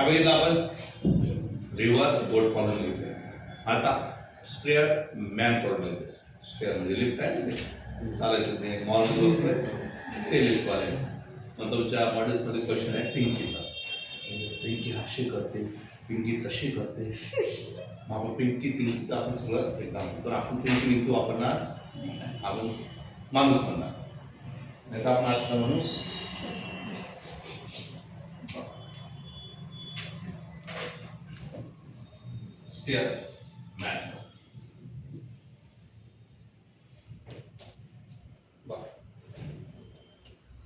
बघितलं आपण रिव्हर बोट प्रॉब्लेम घेतले. आता स्टेअर मॅन प्रॉब्लेम घेतले. स्टेअर म्हणजे लिफ्ट आहे ते चालायचं ते मॉर्निंग होतोय ते लिफ्ट वाले. मग तुमच्या मॉडेल्समध्ये क्वेश्चन आहे पिंकीचा. पिंकी अशी करते, पिंकी तशी करते. आपण पिंकीचं आपण सगळं एक्झाम तर आपण पिंकी वापरणार, आपण माणूस म्हणणार नाही तर आपण आशा म्हणू स्टेअर मॅन.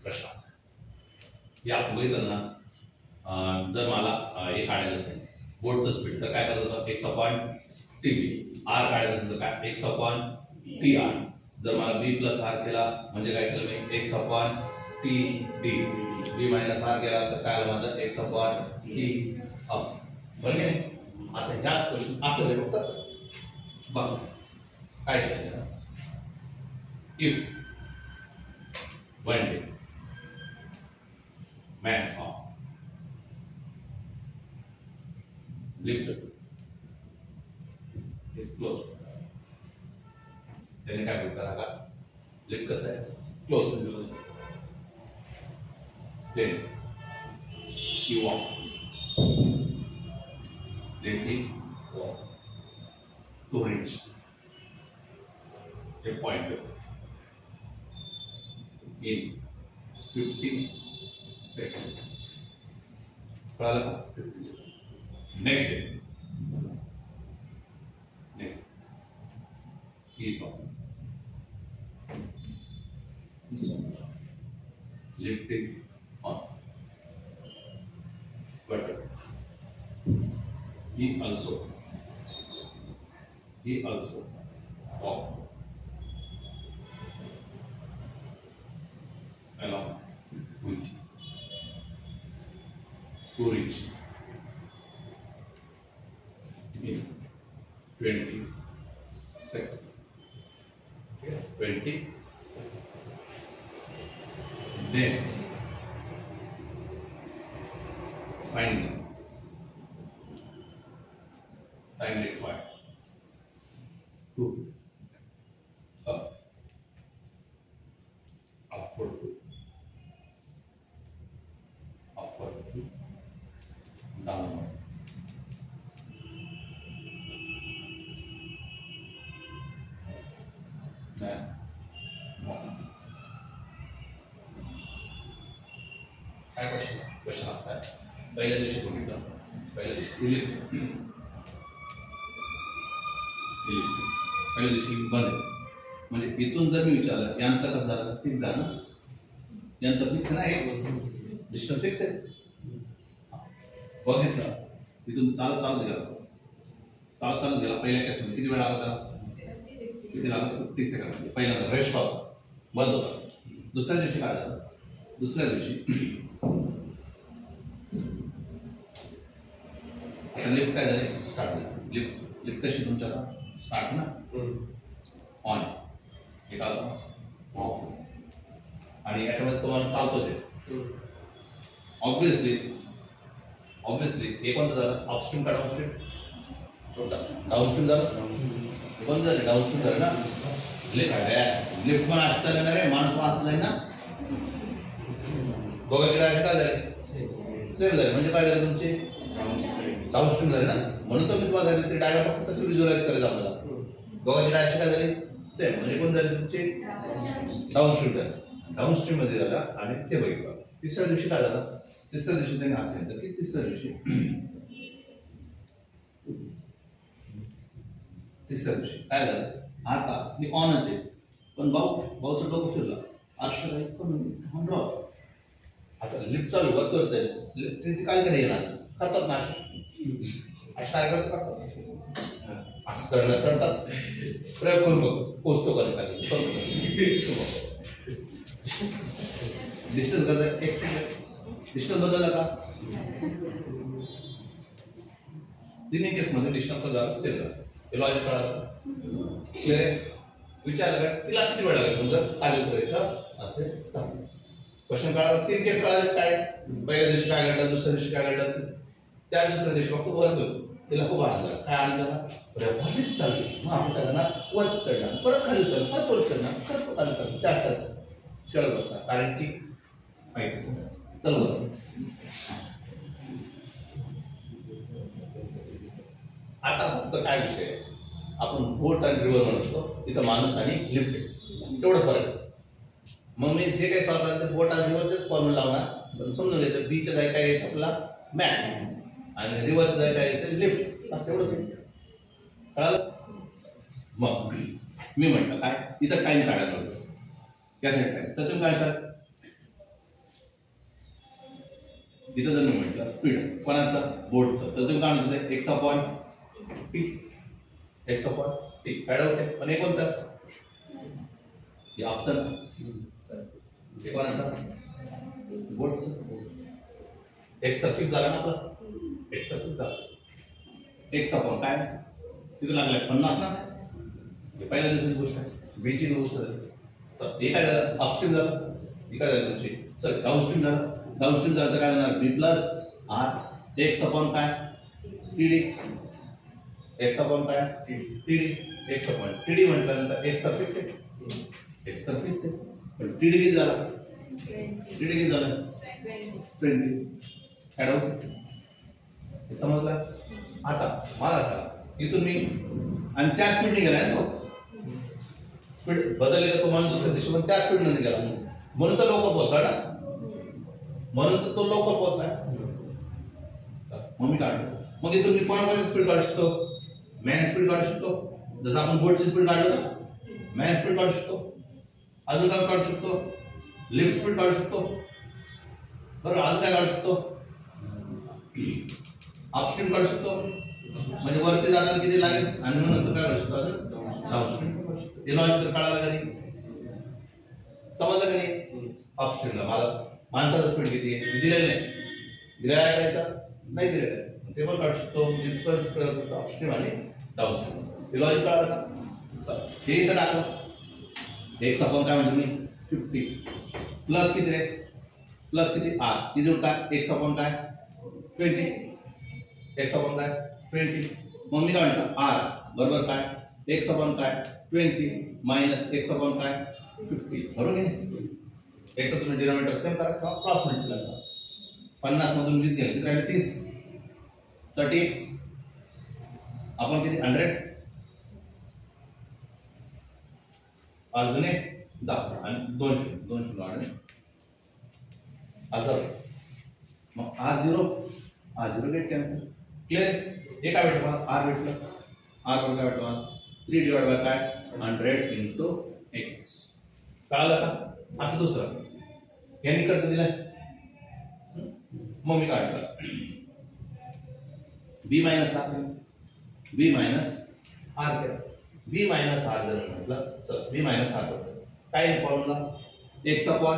प्रश्न असा या बघितलं ना, जर मला हे काढायचं असेल बोटचं स्पीड तर काय करायचं होतं x/tb. आर काढायचं असेल तर काय x/tr. जर मला b + r केला म्हणजे काय केलं मी x/td. b - r केला तर काय आलं माझं x/t up. बरं की नाही. आता ह्याच क्वेश्चन असं आहे फक्त बघ काय केलं. If one day man saw lift is closed. त्याने काय करा का लिफ्ट कसं आहे close then he walk to reach a point in 50 second. कळालं का 50 second. Next day he saw lift is on but he also walked along with to reach in 20 seconds. 20 then find time required to upward to downward. Then काय question असा आहे. पहिल्या दिवशी बघितलं पहिल्या दिवशी पहिल्या दिवशी बंद आहे म्हणजे इथून जर मी विचारलं यांत कसं झालं फिक्स झालं ना. यांत फिक्स आहे ना एक्स डिस्टन्स फिक्स आहे. बघितलं इथून चालत गेला पहिल्या केसमध्ये किती वेळ लागला त्याला किती लागला 30 सेकंद. पहिल्यांदा रेस्ट होता बंद होता. दुसऱ्या दिवशी काय झालं दुसऱ्या दिवशी लिफ्ट काय झाली स्टार्ट झाली. लिफ्ट कशी तुमच्या आता स्टार्ट ना ऑन एक आला ऑफ आणि याच्यामध्ये तुम्हाला चालतो ते ऑब्विसली हे कोणतं झालं अपस्ट्रीम का डाऊनस्ट्रीम झालं. कोणतं झालं डाऊनस्ट्रीम झालं ना. लिफ्ट पण असं झालं ना रे माणूस पण असं जाईल ना. दोघांचे डायरेक्ट काय झाले सेम झाले म्हणजे काय झाले तुमचे डाऊनस्ट्रीम झाले ना. म्हणून तर मी तुम्हाला झाले ते डायरेक्ट फक्त तसं व्हिज्युअलाइज करायचं आपल्याला. दोघांचे डायरेक्ट काय झाले सेम म्हणजे कोण झाले तुमचे डाऊनस्ट्रीम झाले. डाऊनस्ट्रीम मध्ये झाला आणि ते बघितलं. तिसऱ्या दिवशी काय झालं तिसऱ्या दिवशी त्यांनी असेल तर की तिसऱ्या दिवशी काय झालं आता मी ऑनच आहे पण भाऊचं डोकं फिरलं अक्षराईज करून ड्रॉप. आता लिफ्ट चालू करतोय लिफ्ट काय काय येणार करतात ना अशा काय करतात असं चढतात प्रयोग करून बघतो पोचतो का खाली डिस्टन्स कसं आहे डिस्टन्स बदलला का तिन्ही केसमध्ये डिस्टन्स झाला सेम झाला. हे लॉजिक कळालं विचारलं काय तिला किती वेळ लागेल तुमचं खाली उतरायचं असे क्वेश्चन कळालं. 3 केस कळाले काय पहिल्या दिवशी काय घडलं दुसऱ्या दिवशी काय घडलं त्या दुसऱ्या दिवशी फक्त वरतून तिला खूप आनंद झाला. काय आनंद झाला? लिफ्ट चालली. मग आपण त्याला वरती चढणार, परत खाली उतरणार, परत वरती चढणार, परत खाली उतरणार, त्याच खेळत बसणार, कारण की माहितीच नाही. चल बरं, आता फक्त काय विषय आहे, आपण बोट आणि रिव्हर म्हणतो, तिथं माणूस आणि लिफ्ट तेवढंच फरक आहे. मग मी जे काही सॉल्व करायचं बोट आणि रिव्हरचेच फॉर्म्युला लावणार, पण समजून घ्यायचं बीच्या जागी काय घ्यायचं आपला मॅट आणि रिव्हरच्या जागी काय घ्यायचं लिफ्ट, असं एवढंच आहे. कळालं? मग मी म्हटलं काय इथं टाइम काढायला होतो त्यासाठी टाइम, तर तुम्ही काय सांग इथं जर मी म्हटलं स्पीड कोणाचं बोटचं, तर तुम्ही काय म्हणतो X upon T, X upon T add होते. पण हे कोणतं हे ऑप्शन हे कोणाचं बोटचं, एक्स तर फिक्स झाला ना आपला, एक्स तर फिक्स झाला. एक्स अपॉन काय तिथं लागलाय 50 ना, हे पहिल्या दिवसाची गोष्ट आहे, बीची गोष्ट झाली. चल हे काय झालं अपस्ट्रीम झालं, हे काय झालं तुमची चल डाऊनस्ट्रीम झालं. डाऊनस्ट्रीम झालं तर काय होणार बी प्लस आर एक्स अपॉन काय टी डी, एक्स अपॉन काय T D, x upon T D म्हटल्यानंतर एक्स तर फिक्स आहे, एक्स तर फिक्स आहे, पण टी डी किती झाला, टी डी किती झाला 20 ऍड आउट. हे समजलं? आता मला सांगा इथून मी आणि त्या स्पीडने गेलाय ना, तो स्पीड बदलले तर तो माणूस दुसऱ्या दिवशी पण त्या स्पीड मध्ये गेला, म्हणून तर लवकर पोहोचला ना, म्हणून तर तो लवकर पोहोचलाय. मग मी काढतो, मग इथून मी कोणाची स्पीड काढू शकतो, मॅन स्पीड काढू शकतो, जसं आपण बोटची स्पीड काढलं ना मॅन स्पीड काढू शकतो, अजून काय काढू शकतो लिफ्ट स्पीड काढू शकतो, बरोबर. अजून काय काढू शकतो अपस्ट्रीम काढू शकतो, म्हणजे वरती जाताना किती लागेल, आणि मग नंतर काय करू शकतो अजून डाऊनस्ट्रीम करू शकतो. हे लॉजिक तर कळालं का नाही, समजलं का नाही? अपस्ट्रीमला मला माणसाचा स्पीड किती आहे दिलेलं नाही, दिलेला आहे का इथं नाही दिलेलं आहे, ते पण काढू शकतो, लिफ्ट स्पीड काढू शकतो अपस्ट्रीम आणि डाऊनस्ट्रीम. हे लॉजिक कळालं का? चल हे इथं टाकलं एक्स अपॉन काय म्हणतो मी 50 प्लस किती रे प्लस किती आर ही जोड काय एक्स अपॉन काय 20 एक्स अपॉन काय 20. मग मी काय म्हणतो आर बरोबर काय एक्स अपॉन काय 20 मायनस एक्स अपॉन काय 50, बरोबर आहे. एक तर तुम्ही डिनॉमिनेटर सेम करा किंवा क्रॉस मल्टिप्लाय करा. 50 मधून 20 गेले किती राहिले 30, 30x आपण किती 100 अजून 10 आणि 200 वाढले 1000. मग r0 गेट कॅन्सल. क्लियर? हे काय भेटलं मला r भेटलं, r वर काय भेटलं मला 3 डिवाइड बाय काय 100 इंटू x. कळालं का? आता दुसरं यांनी कसं दिलं, मग मी काढलं b मायनस r केलं. b मायनस r जर म्हटलं चल b मायनस r करतो काय फॉर्म्युला x अपॉन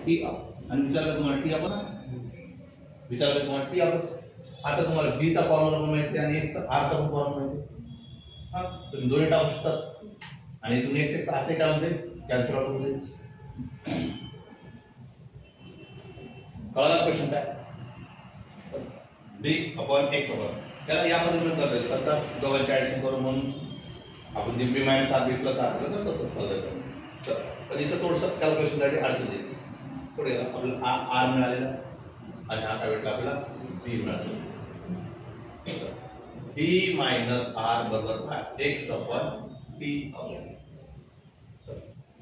t आणि विचारलं तुम्हाला t आपण विचारलं तुम्हाला t आपण. आता तुम्हाला b चा फॉर्म्युला पण माहिती आहे आणि x चा r चा पण फॉर्म्युला माहिती आहे. हां तुम्ही दोन्ही टाकू शकतात आणि इथून x असे काय म्हणजे कॅन्सल आउट होते. कळाला क्वेश्चन काय b अपॉन x अपॉन त्याला यामध्ये पण करता येईल कसं दोघांची ऍडिशन करून, म्हणून आपण जे b minus r b plus r केलं तसंच करता येतं. पण इथं थोडंसं कॅल्क्युलेशनसाठी अडचण येते थोडे. आपल्याला r मिळालेला आणि हा काय भेटला आपल्याला b मिळालेला. b मायनस r बरोबर काय x upon t upon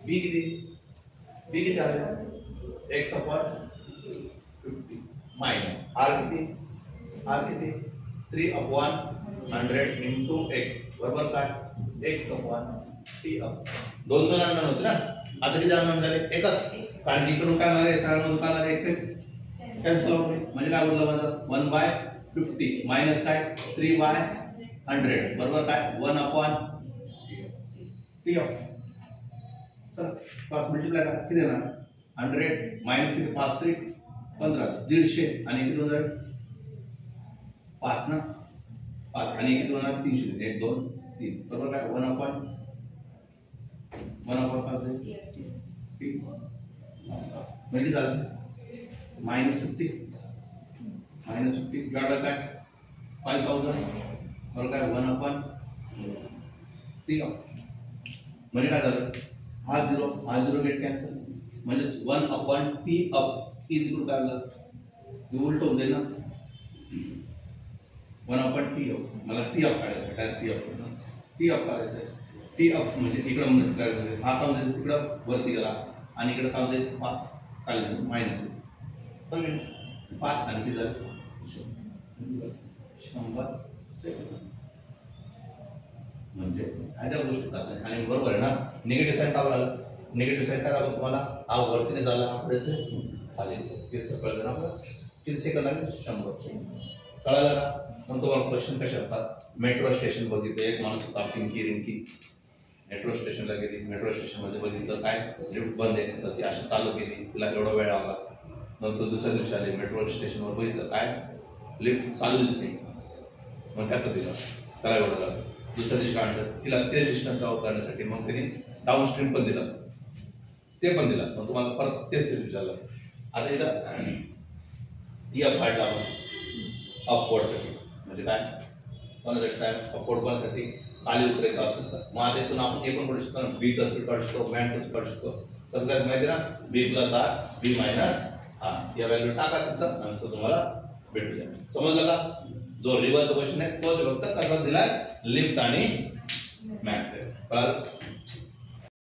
b किती आले x अपॉन 50 मायनस r किती 3 अपॉन 100 इंटू x बरोबर काय x अपॉन t अपॉन. दोन अननोन होते ना, आता किती अननोन झाले एकच, कारण की इकडून काय होणार आहे सरळमधून काय होणार x कॅन्सल होते, म्हणजे काय बोललं माझं 1/50 मायनस काय 3/100 बरोबर काय 1 अपॉन t अपॉन. चला क्रॉस मल्टिप्लाय करा किती येणार 100 मायनस किती 5 3 15 150 आणि किती होणार 5 ना 5 आणि किती होणार 300 1 2 3 बरोबर काय 1 अपॉन 5 म्हणजे झालं -50 डिवाइडेड काय 5000 बरोबर काय 1/T म्हणजे काय झालं हा 0 गेट कॅन्सल म्हणजे 1/T अप इज इक्वल काय झालं उलट होऊन जाईल ना 1/T अप मला T अप काढायचं काय T अप करायचं T अप म्हणजे इकडं मल्टिप्लाय करायचं हा काम जाईल तिकडं वरती गेला आणि इकडं काम जाईल 5 खाली मायनस 5 आणि किती झालं 100 सेकंद म्हणजे ह्या गोष्टी करतात आणि बरोबर आहे ना निगेटिव्ह साईन का बरं निगेटिव्ह साईन काय दाखवतो तुम्हाला हा वरतीने झाला हा पुढे खाली किती कळलं ना आपलं किती सेकंद आले 100 कळालं का मग तुम्हाला क्वेश्चन कसे असतात मेट्रो स्टेशन बघितलं एक माणूस होता रिंकी मेट्रो स्टेशनला गेली मेट्रो स्टेशनमध्ये बघितलं काय लिफ्ट बंद आहे तर ती अशी चालू केली तिला एवढा वेळ लागला नंतर दुसऱ्या दिवशी आली मेट्रो स्टेशनवर बघितलं काय लिफ्ट चालू दिसते मग त्याचं दिलं त्याला एवढं लागलं दुसऱ्या दिवशी काय म्हणतात तिला तेच डिस्टन्स कव्हर करण्यासाठी मग त्यांनी डाऊन स्ट्रीम पण दिलं ते पण दिलं मग तुम्हाला परत तेच विचारलं आता इथं या फाडला अपवर्डसाठी म्हणजे काय कोणासाठी काय अपवर्ड कोणासाठी खाली उतरायचं असेल तर मग आता इथून आपण हे पण करू शकतो ना बीचा स्पीड काढू शकतो मॅनचा स्पीड काढू शकतो कसं काय माहिती ना B+R B- या व्हॅल्यू टाका तिथं आन्सर तुम्हाला भेटू द्या समजलं का जो रिव्हर्सचा क्वेश्चन आहे तोच फक्त कसा दिलाय लिफ्ट आणि मॅनचा कळालं